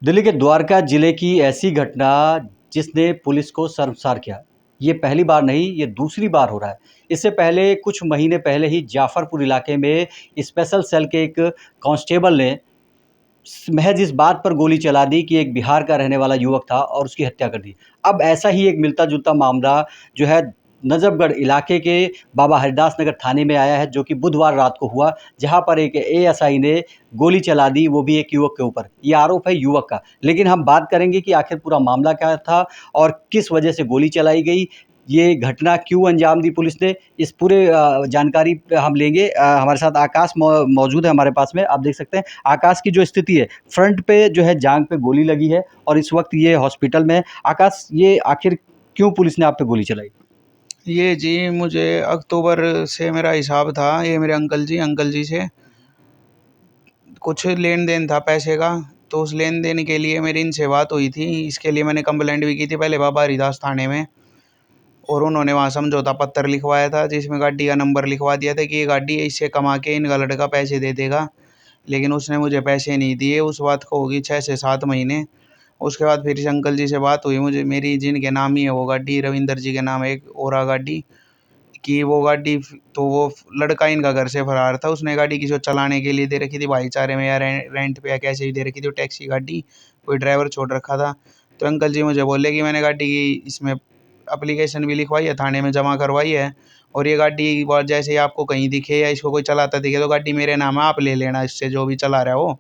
दिल्ली के द्वारका जिले की ऐसी घटना जिसने पुलिस को शर्मसार किया। ये पहली बार नहीं, ये दूसरी बार हो रहा है। इससे पहले कुछ महीने पहले ही जाफरपुर इलाके में स्पेशल सेल के एक कांस्टेबल ने महज इस बात पर गोली चला दी कि एक बिहार का रहने वाला युवक था और उसकी हत्या कर दी। अब ऐसा ही एक मिलता-जुलता मामला जो है नजफगढ़ इलाके के बाबा हरिदास नगर थाने में आया है, जो कि बुधवार रात को हुआ, जहां पर एक एएसआई ने गोली चला दी, वो भी एक युवक के ऊपर। ये आरोप है युवक का, लेकिन हम बात करेंगे कि आखिर पूरा मामला क्या था और किस वजह से गोली चलाई गई, ये घटना क्यों अंजाम दी पुलिस ने, इस पूरे जानकारी पे हम लेंगे। हमारे साथ आकाश मौजूद है हमारे पास में। आप देख सकते हैं आकाश की जो स्थिति है, फ्रंट पे जो है जांघ पे गोली लगी है और इस वक्त ये हॉस्पिटल में है। आकाश, ये आखिर क्यों पुलिस ने आप पे गोली चलाई? ये जी मुझे अक्टूबर से मेरा हिसाब था। ये मेरे अंकल जी से कुछ लेन देन था पैसे का। तो उस लेन देन के लिए मेरी इनसे बात हुई थी। इसके लिए मैंने कंप्लेंट भी की थी पहले बाबा हरिदास थाने में। और उन्होंने वहाँ समझौता पत्र लिखवाया था, जिसमें गाड़ी का नंबर लिखवा दिया था कि ये गाड़ी इससे कमा के इनका लड़का पैसे दे देगा। लेकिन उसने मुझे पैसे नहीं दिए। उस बात को होगी 6 से 7 महीने। उसके बाद फिर से अंकल जी से बात हुई मुझे, मेरी जिनके नाम ही है वो गाड़ी, रविंदर जी के नाम है एक ओरा गाड़ी, कि वो गाड़ी तो वो लड़का इनका घर से फरार था। उसने गाड़ी किसी को चलाने के लिए दे रखी थी, भाईचारे में या रेंट पे या कैसे ही दे रखी थी। वो टैक्सी गाड़ी, कोई ड्राइवर छोड़ रखा था। तो अंकल जी मुझे बोले कि मैंने गाड़ी की इसमें एप्लीकेशन भी लिखवाई है, थाने में जमा करवाई है। और ये गाड़ी जैसे ही आपको कहीं दिखे या इसको कोई चलाता दिखे तो गाड़ी मेरे नाम है, आप ले लेना इससे, जो भी चला रहा हो।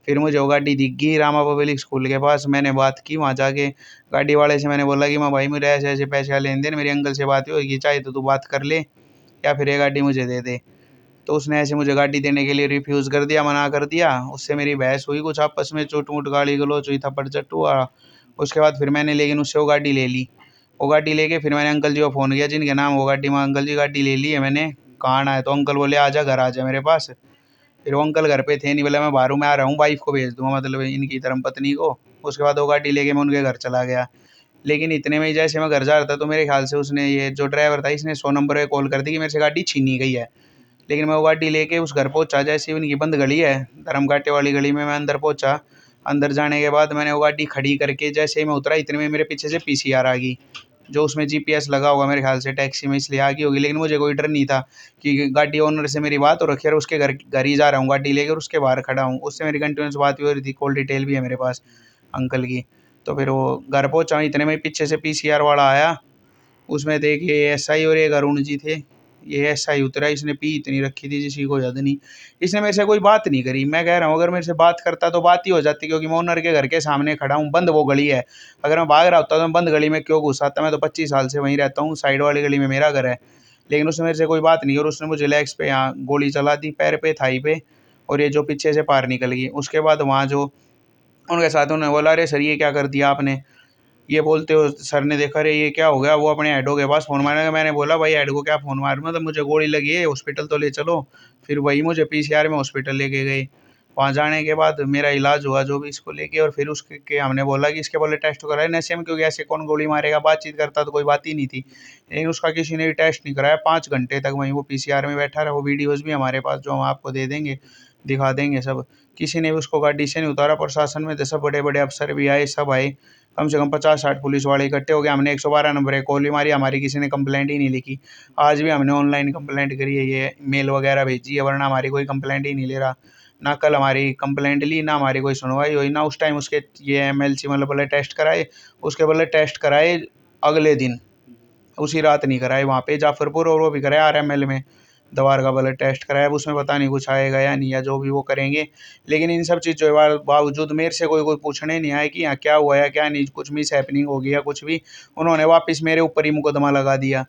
फिर मुझे वो गाड़ी दिख गई रामा पब्लिक स्कूल के पास। मैंने बात की वहाँ जाके गाड़ी वाले से। मैंने बोला कि मैं भाई मेरे ऐसे ऐसे पैसे का लेन देन, मेरे अंकल से बात हुई कि चाहे तो तू बात कर ले या फिर ये गाड़ी मुझे दे दे। तो उसने ऐसे मुझे गाड़ी देने के लिए रिफ्यूज़ कर दिया, मना कर दिया। उससे मेरी बहस हुई कुछ आपस में, चोट-मोट, गाली-गलौच हुई, थप्पड़-चट्टू हुआ। उसके बाद फिर मैंने लेकिन उससे वो गाड़ी ले ली। वो गाड़ी लेके फिर मैंने अंकल जी को फ़ोन किया जिनके नाम वो गाड़ी, मैं अंकल जी गाड़ी ले ली है मैंने, कहाँ आना है? तो अंकल बोले आजा घर आजा मेरे पास। फिर वो अंकल घर पे थे नहीं, बोला मैं बाहरों में आ रहा हूँ, वाइफ़ को भेज दूँगा, मतलब इनकी धर्मपत्नी को। उसके बाद वो गाड़ी लेके मैं उनके घर चला गया। लेकिन इतने में ही जैसे मैं घर जा रहा था तो मेरे ख़्याल से उसने, ये जो ड्राइवर था, इसने 100 नंबर पे कॉल कर दी कि मेरे से गाड़ी छीनी गई है। लेकिन मैं वो गाड़ी लेके उस घर पहुँचा, जैसे ही उनकी बंद गली है, धर्मघाटे वाली गली में मैं अंदर पहुँचा। अंदर जाने के बाद मैंने वो गाड़ी खड़ी करके जैसे ही मैं उतरा, इतने में मेरे पीछे से पीसीआर आ गई, जो उसमें जीपीएस लगा होगा मेरे ख़्याल से टैक्सी में, इसलिए आ गई होगी। लेकिन मुझे कोई डर नहीं था कि गाड़ी ओनर से मेरी बात हो रखी है और उसके घर ही जा रहा हूँ गाड़ी लेकर, उसके बाहर खड़ा हूँ। उससे मेरी कंटिन्यूअस बात भी हो रही थी, कॉल डिटेल भी है मेरे पास अंकल की। तो फिर वो घर पहुँचा, इतने में पीछे से पीसीआर वाला आया। उसमें थे कि एसआई और एक अरुण जी थे। ये एसआई उतरा, इसने पी इतनी रखी थी जिसकी कोई हद नहीं। इसने मेरे से कोई बात नहीं करी। मैं कह रहा हूँ अगर मेरे से बात करता तो बात ही हो जाती, क्योंकि मैं ओनर के घर के सामने खड़ा हूँ, बंद वो गली है। अगर मैं भाग रहा होता तो मैं बंद गली में क्यों घुस आता? मैं तो 25 साल से वहीं रहता हूँ, साइड वाली गली में मेरा घर है। लेकिन उसने मेरे से कोई बात नहीं, और उसने मुझे लेग्स पे यहाँ गोली चला दी, पैर पे, थाई पे, और ये जो पीछे से पार निकल गई। उसके बाद वहाँ जो उनके साथ उन्होंने बोला, अरे सर ये क्या कर दिया आपने? ये बोलते हो सर ने देखा, अरे ये क्या हो गया? वो अपने हेडो के पास फ़ोन मारेगा। मैंने बोला भाई हेड को क्या फ़ोन मारूँ, मतलब मुझे गोली लगी है, हॉस्पिटल तो ले चलो। फिर वही मुझे पीसीआर में हॉस्पिटल लेके गए। वहाँ जाने के बाद मेरा इलाज हुआ जो भी इसको लेके, और फिर उसके के हमने बोला कि इसके बोले टेस्ट कराए नशे में, क्योंकि ऐसे कौन गोली मारेगा? बातचीत करता तो कोई बात ही नहीं थी। लेकिन उसका किसी ने भी टेस्ट नहीं कराया। 5 घंटे तक वहीं वो पीसीआर में बैठा रहा। वो वीडियोज़ भी हमारे पास जो हम आपको दे देंगे, दिखा देंगे सब। किसी ने भी उसको गाड़ी से नहीं उतारा। प्रशासन में जैसे बड़े-बड़े अफ़सर भी आए, सब आए। कम से कम 50-60 पुलिस वाले इकट्ठे हो गए। हमने 112 नंबर पे कॉल भी मारी, हमारी किसी ने कंप्लेंट ही नहीं लिखी। आज भी हमने ऑनलाइन कंप्लेंट करी है, ये मेल वगैरह भेजी है, वरना हमारी कोई कंप्लेंट ही नहीं ले रहा। ना कल हमारी कंप्लेंट ली, ना हमारी कोई सुनवाई हुई, ना उस टाइम उसके ये एमएलसी मतलब बोले टेस्ट कराए। उसके बोले टेस्ट कराए अगले दिन, उसी रात नहीं कराए वहाँ पे जाफरपुर, और वो भी कराया आरएमएल में। दवार का ब्लड टेस्ट कराया। अब उसमें पता नहीं कुछ आएगा या नहीं, या जो भी वो करेंगे। लेकिन इन सब चीज़ों के बावजूद मेरे से कोई पूछने नहीं आया कि यहाँ क्या हुआ या क्या नहीं, कुछ मिस हैपनिंग हो गई या कुछ भी। उन्होंने वापस मेरे ऊपर ही मुकदमा लगा दिया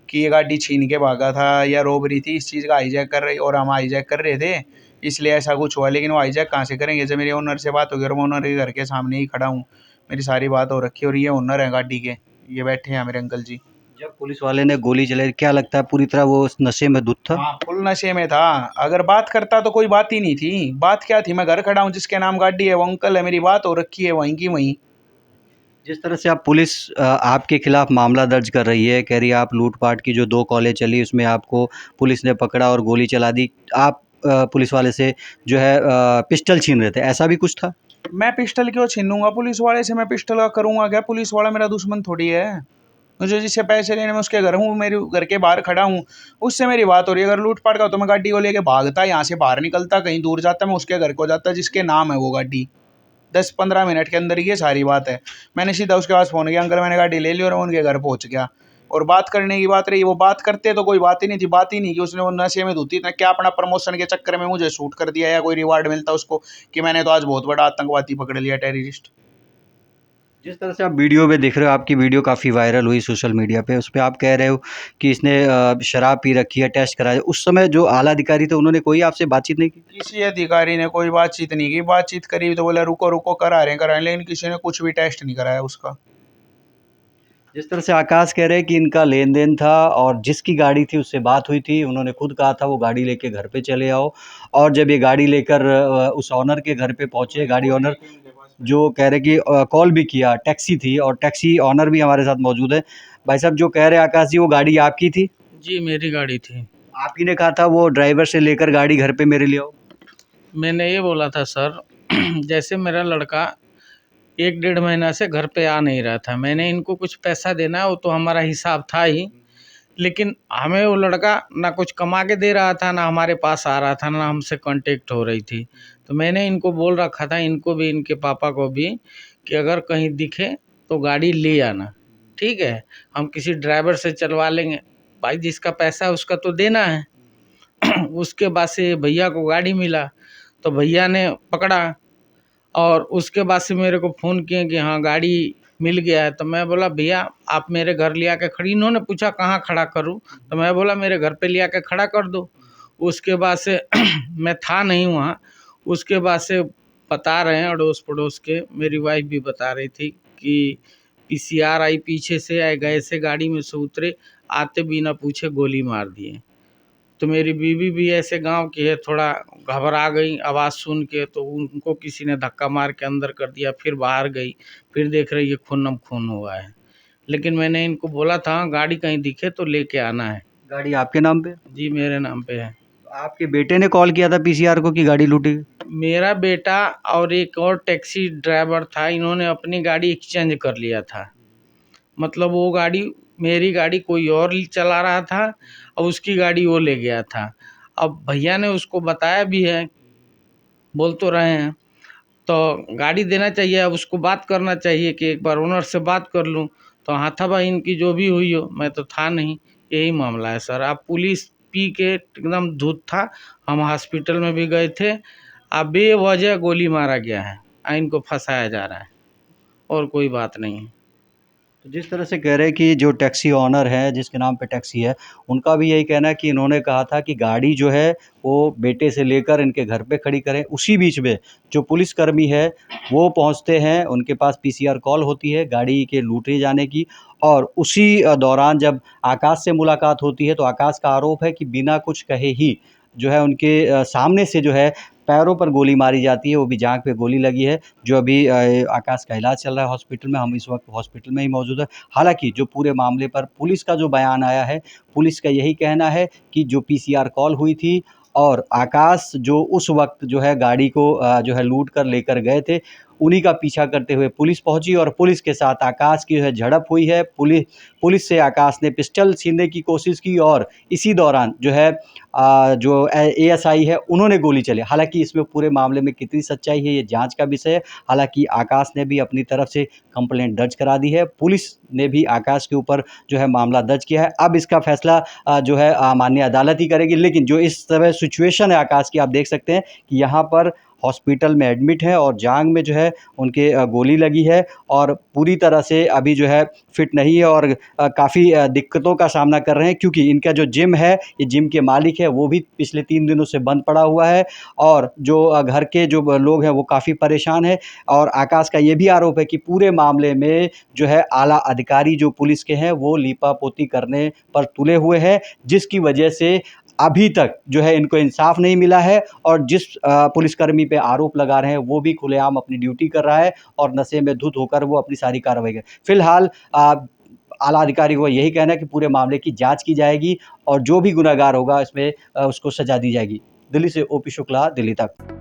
कि ये गाड़ी छीन के भागा था या रॉबरी थी, इस चीज़ का हाईजैक कर रहे, और हम हाईजैक कर रहे थे, इसलिए ऐसा कुछ हुआ। लेकिन वो हाईजैक कहाँ से करेंगे? जब मेरे ओनर से बात हो गई और मैं ओनर के घर के सामने ही खड़ा हूँ, मेरी सारी बात हो रखी है, और ये ओनर है गाड़ी के, ये बैठे हैं मेरे अंकल जी। जब पुलिस वाले ने गोली चलाई, क्या लगता है पूरी तरह वो उस नशे में धुत था? हाँ, फुल नशे में था। अगर बात करता तो कोई बात ही नहीं थी। बात क्या थी? मैं घर खड़ा हूँ, जिसके नाम गाड़ी है वो अंकल है, मेरी बात हो रखी है वहीं की वहीं। जिस तरह से आप पुलिस आपके खिलाफ मामला दर्ज कर रही है, कह रही है आप लूट-पाट की जो 2 कॉलें चली उसमें आपको पुलिस ने पकड़ा और गोली चला दी। आप पुलिस वाले से जो है पिस्टल छीन रहे थे, ऐसा भी कुछ था? मैं पिस्टल क्यों छीनूंगा पुलिस वाले से? मैं पिस्टल का करूंगा क्या? पुलिस वाला मेरा दुश्मन थोड़ी है। मुझे जिससे पैसे लेने में उसके घर हूँ, मेरे घर के बाहर खड़ा हूँ, उससे मेरी बात हो रही है। अगर लूटपाट का हो तो मैं गाड़ी को लेके भागता, यहाँ से बाहर निकलता, कहीं दूर जाता, मैं उसके घर को जाता जिसके नाम है वो गाड़ी। 10-15 मिनट के अंदर ये सारी बात है। मैंने सीधा उसके पास फ़ोन किया, अंकल मैंने गाड़ी ले ली, और मैं उनके घर पहुँच गया। और बात करने की बात रही, वो बात करते तो कोई बात ही नहीं थी। बात ही नहीं कि उसने वो नशे में धुत थी, क्या अपना प्रमोशन के चक्कर में मुझे शूट कर दिया, या कोई रिवार्ड मिलता उसको कि मैंने तो आज बहुत बड़ा आतंकवादी पकड़ लिया, टेररिस्ट। जिस तरह से आप वीडियो में देख रहे हो, आपकी वीडियो काफ़ी वायरल हुई सोशल मीडिया पे, उस पे आप कह रहे हो कि इसने शराब पी रखी है, टेस्ट कराया। उस समय जो आला अधिकारी थे उन्होंने कोई आपसे बातचीत नहीं की? किसी अधिकारी ने कोई बातचीत नहीं की। बातचीत करी तो बोला रुको रुको, करा रहे हैं, लेकिन किसी ने कुछ भी टेस्ट नहीं कराया उसका। जिस तरह से आकाश कह रहे हैं कि इनका लेन-देन था और जिसकी गाड़ी थी उससे बात हुई थी, उन्होंने खुद कहा था वो गाड़ी लेके घर पे चले आओ, और जब ये गाड़ी लेकर उस ऑनर के घर पे पहुँचे, गाड़ी ऑनर जो कह रहे कि कॉल भी किया, टैक्सी थी और टैक्सी ऑनर भी हमारे साथ मौजूद है। भाई साहब, जो कह रहे हैं आकाश जी, वो गाड़ी आपकी थी? जी, मेरी गाड़ी थी। आप ही ने कहा था वो ड्राइवर से लेकर गाड़ी घर पे मेरे ले आओ? मैंने ये बोला था सर जैसे मेरा लड़का 1 डेढ़ महीना से घर पे आ नहीं रहा था, मैंने इनको कुछ पैसा देना है, वो तो हमारा हिसाब था ही, लेकिन हमें वो लड़का ना कुछ कमा के दे रहा था, ना हमारे पास आ रहा था, ना हमसे कांटेक्ट हो रही थी। तो मैंने इनको बोल रखा था, इनको भी, इनके पापा को भी, कि अगर कहीं दिखे तो गाड़ी ले आना, ठीक है? हम किसी ड्राइवर से चलवा लेंगे, भाई जिसका पैसा है उसका तो देना है। उसके बाद से भैया को गाड़ी मिला, तो भैया ने पकड़ा, और उसके बाद से मेरे को फ़ोन किए कि हाँ गाड़ी मिल गया है। तो मैं बोला भैया आप मेरे घर ले आके खड़ी, इन्होंने पूछा कहाँ खड़ा करूँ, तो मैं बोला मेरे घर पे ले आके खड़ा कर दो। उसके बाद से मैं था नहीं वहाँ। उसके बाद से बता रहे हैं अड़ोस पड़ोस के, मेरी वाइफ भी बता रही थी कि पीसीआर आई पीछे से, आए गए से गाड़ी में से उतरे, आते बिना पूछे गोली मार दिए। तो मेरी बीवी भी ऐसे गांव की है, थोड़ा घबरा गई आवाज़ सुन के, तो उनको किसी ने धक्का मार के अंदर कर दिया, फिर बाहर गई, फिर देख रही है खूनम खून हुआ है। लेकिन मैंने इनको बोला था गाड़ी कहीं दिखे तो लेके आना है। गाड़ी आपके नाम पे? जी मेरे नाम पे है। आपके बेटे ने कॉल किया था पीसीआर को कि गाड़ी लूटी गई? मेरा बेटा और एक और टैक्सी ड्राइवर था, इन्होंने अपनी गाड़ी एक्सचेंज कर लिया था। मतलब वो गाड़ी, मेरी गाड़ी कोई और चला रहा था और उसकी गाड़ी वो ले गया था। अब भैया ने उसको बताया भी है, बोल तो रहे हैं, तो गाड़ी देना चाहिए, अब उसको बात करना चाहिए कि एक बार ओनर से बात कर लूँ। तो हाथापाई इनकी जो भी हुई हो, मैं तो था नहीं, यही मामला है सर। अब पुलिस पी के एकदम धुत था, हम हॉस्पिटल में भी गए थे। अब बेवजह गोली मारा गया है, इनको फंसाया जा रहा है, और कोई बात नहीं है। तो जिस तरह से कह रहे हैं कि जो टैक्सी ऑनर है, जिसके नाम पे टैक्सी है, उनका भी यही कहना है कि इन्होंने कहा था कि गाड़ी जो है वो बेटे से लेकर इनके घर पे खड़ी करें। उसी बीच में जो पुलिसकर्मी है वो पहुंचते हैं, उनके पास पीसीआर कॉल होती है गाड़ी के लूटे जाने की, और उसी दौरान जब आकाश से मुलाकात होती है तो आकाश का आरोप है कि बिना कुछ कहे ही जो है उनके सामने से जो है पैरों पर गोली मारी जाती है, वो भी जाँघ पे गोली लगी है। जो अभी आकाश का इलाज चल रहा है हॉस्पिटल में, हम इस वक़्त हॉस्पिटल में ही मौजूद हैं। हालाँकि जो पूरे मामले पर पुलिस का जो बयान आया है, पुलिस का यही कहना है कि जो पीसीआर कॉल हुई थी और आकाश जो उस वक़्त जो है गाड़ी को जो है लूट कर लेकर गए थे, उन्हीं का पीछा करते हुए पुलिस पहुँची और पुलिस के साथ आकाश की जो है झड़प हुई है। पुलिस से आकाश ने पिस्टल छीनने की कोशिश की और इसी दौरान जो है जो एएसआई है उन्होंने गोली चली। हालाँकि इसमें पूरे मामले में कितनी सच्चाई है ये जाँच का विषय है। हालाँकि आकाश ने भी अपनी तरफ से कंप्लेंट दर्ज करा दी है। पुलिस ने भी आकाश के ऊपर जो है मामला दर्ज किया है। अब इसका फैसला जो है माननीय अदालत ही करेगी। लेकिन जो इस समय सिचुएशन है आकाश की, आप देख सकते हैं कि यहाँ पर हॉस्पिटल में एडमिट है और जाँघ में जो है उनके गोली लगी है और पूरी तरह से अभी जो है फिट नहीं है और काफ़ी दिक्कतों का सामना कर रहे हैं, क्योंकि इनका जो जिम है, ये जिम के मालिक है, वो भी पिछले 3 दिनों से बंद पड़ा हुआ है और जो घर के जो लोग हैं वो काफ़ी परेशान हैं। और आकाश का ये भी आरोप है कि पूरे मामले में जो है आला अधिकारी जो पुलिस के हैं वो लीपापोती करने पर तुले हुए हैं, जिसकी वजह से अभी तक जो है इनको इंसाफ नहीं मिला है और जिस पुलिसकर्मी पे आरोप लगा रहे हैं वो भी खुलेआम अपनी ड्यूटी कर रहा है और नशे में धुत होकर वो अपनी सारी कार्रवाई कर। फिलहाल आला अधिकारी को यही कहना है कि पूरे मामले की जांच की जाएगी और जो भी गुनहगार होगा इसमें उसको सजा दी जाएगी। दिल्ली से ओपी शुक्ला, दिल्ली तक।